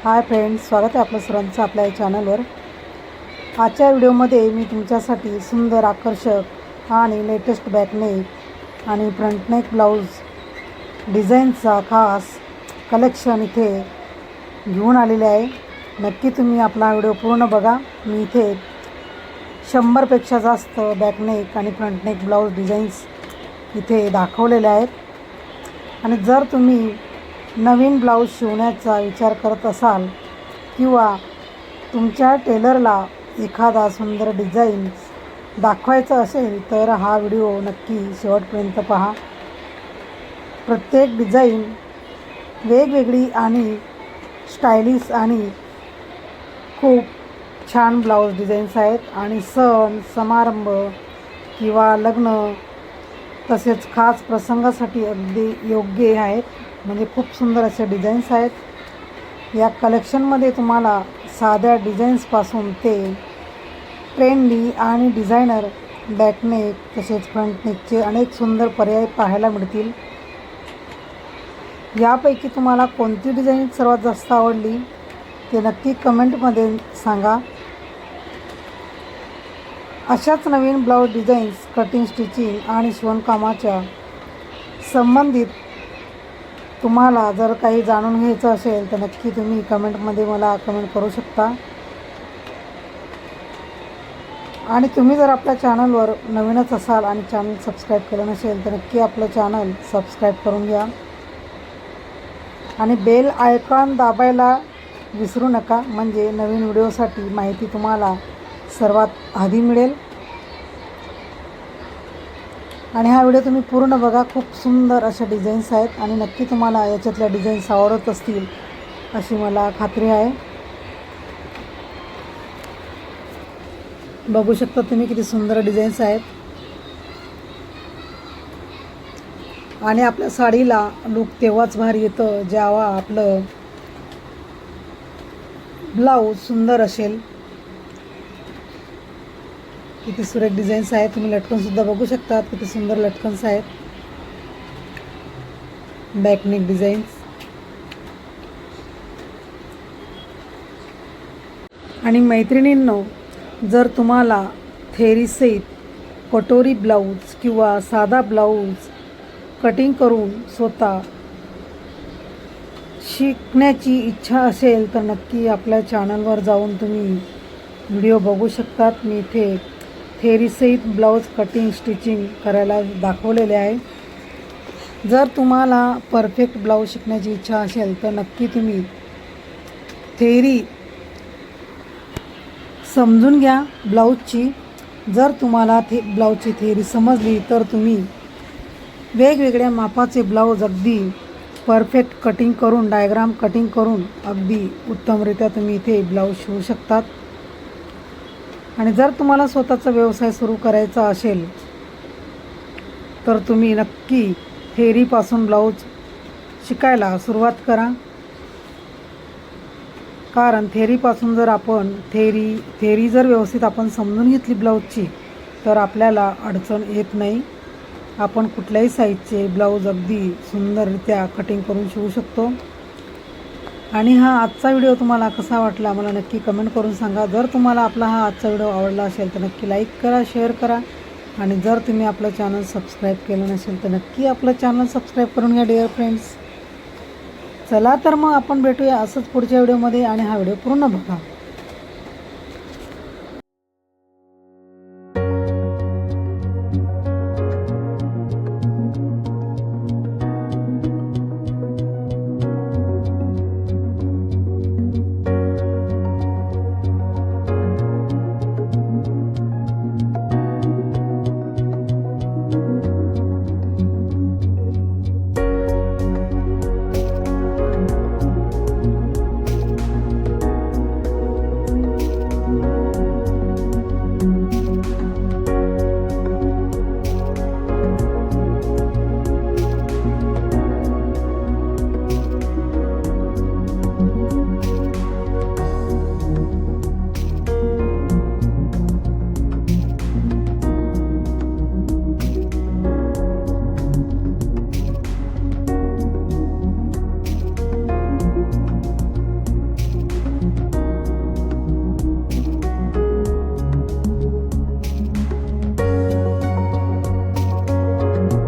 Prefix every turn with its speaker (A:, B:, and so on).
A: Hi friends, स्वागत आहे आपलं सर्वांचं आपल्या या चॅनलवर। आजच्या व्हिडिओमध्ये मी तुमच्यासाठी सुंदर, आकर्षक आणि लेटेस्ट बॅकनेक आणि फ्रंटनेक ब्लाऊज डिझाईनचा खास कलेक्शन इथे घेऊन आलेले आहे। नक्की तुम्ही आपला व्हिडिओ पूर्ण बघा। मी इथे 100पेक्षा जास्त बॅकनेक आणि फ्रंटनेक ब्लाऊज डिझाईन्स इथे दाखवलेले आहेत। आणि जर तुम्ही नवीन ब्लाऊज शिवण्याचा विचार करत असाल किंवा तुमच्या टेलरला एखादा सुंदर डिझाईन दाखवायचा असेल तर हा व्हिडिओ नक्की शेवटपर्यंत पहा। प्रत्येक डिझाईन वेगवेगळी आणि स्टायलिश आणि खूप छान ब्लाऊज डिझाईन्स आहेत आणि सण समारंभ किंवा लग्न तसेच खास प्रसंगासाठी अगदी योग्य आहेत। म्हणजे खूप सुंदर असे डिझाईन्स आहेत। या कलेक्शनमध्ये तुम्हाला साध्या डिझाईन्सपासून ते ट्रेंडी आणि डिझायनर बॅकनेक तसेच फ्रंटनेकचे अनेक सुंदर पर्याय पाहायला मिळतील। यापैकी तुम्हाला कोणती डिझाईन सर्वात जास्त आवडली ते नक्की कमेंटमध्ये सांगा। अशाच नवीन ब्लाऊज डिझाईन्स, कटिंग, स्टिचिंग आणि शिवणकामाच्या संबंधित तुम्हाला जर काही जाणून घ्यायचं असेल तर नक्की तुम्ही कमेंटमध्ये मला कमेंट करू शकता। आणि तुम्ही जर आपल्या चॅनलवर नवीनच असाल आणि चॅनल सबस्क्राईब केलं नसेल तर नक्की आपलं चॅनल सबस्क्राईब करून घ्या आणि बेल आयकॉन दाबायला विसरू नका, म्हणजे नवीन व्हिडिओसाठी माहिती तुम्हाला सर्वात आधी मिळेल। आणि हा व्हिडिओ तुम्ही पूर्ण बघा। खूप सुंदर अशा डिझाईन्स आहेत आणि नक्की तुम्हाला याच्यातल्या डिझाईन्स आवडत असतील अशी मला खात्री आहे। बघू शकता तुम्ही किती सुंदर डिझाईन्स आहेत आणि आपल्या साडीला लूक तेव्हाच भारी येतं जेव्हा आपलं ब्लाऊज सुंदर असेल। किती सुरेख डिझाईन्स आहेत। तुम्ही लटकन सुद्धा बघू शकता, किती सुंदर लटकन्स आहेत, बॅकनेक डिझाईन्स। आणि मैत्रिणींनो, जर तुम्हाला थेरीसहित कटोरी ब्लाऊज किंवा साधा ब्लाऊज कटिंग करून स्वतः शिकण्याची इच्छा असेल तर नक्की आपल्या चॅनलवर जाऊन तुम्ही व्हिडिओ बघू शकतात। मी इथे थेरीसहित ब्लाऊज कटिंग स्टिचिंग करायला दाखवलेले आहे। जर तुम्हाला परफेक्ट ब्लाऊज शिकण्याची इच्छा असेल तर नक्की तुम्ही थेरी समजून घ्या ब्लाऊजची। जर तुम्हाला ब्लाऊजची थेरी समजली तर तुम्ही वेगवेगळ्या मापाचे ब्लाऊज अगदी परफेक्ट कटिंग करून, डायग्राम कटिंग करून अगदी उत्तमरित्या तुम्ही इथे ब्लाऊज शिवू शकतात। आणि जर तुम्हाला स्वतःचा व्यवसाय सुरू करायचा असेल तर तुम्ही नक्की थेरीपासून ब्लाऊज शिकायला सुरुवात करा। कारण थेरीपासून जर आपण थेरी जर व्यवस्थित आपण समजून घेतली ब्लाऊजची तर आपल्याला अडचण येत नाही। आपण कुठल्याही साईजचे ब्लाऊज अगदी सुंदररित्या कटिंग करून शिवू शकतो। आणि हा आजचा व्हिडिओ तुम्हाला कसा वाटला मला नक्की कमेंट करून सांगा। जर तुम्हाला आपला हा आजचा व्हिडिओ आवडला असेल तर नक्की लाईक करा, शेअर करा आणि जर तुम्ही आपलं चॅनल सबस्क्राईब केलं नसेल तर नक्की आपलं चॅनल सबस्क्राईब करून घ्या डिअर फ्रेंड्स। चला तर मग आपण भेटूया असंच पुढच्या व्हिडिओमध्ये आणि हा व्हिडिओ पूर्ण बघा।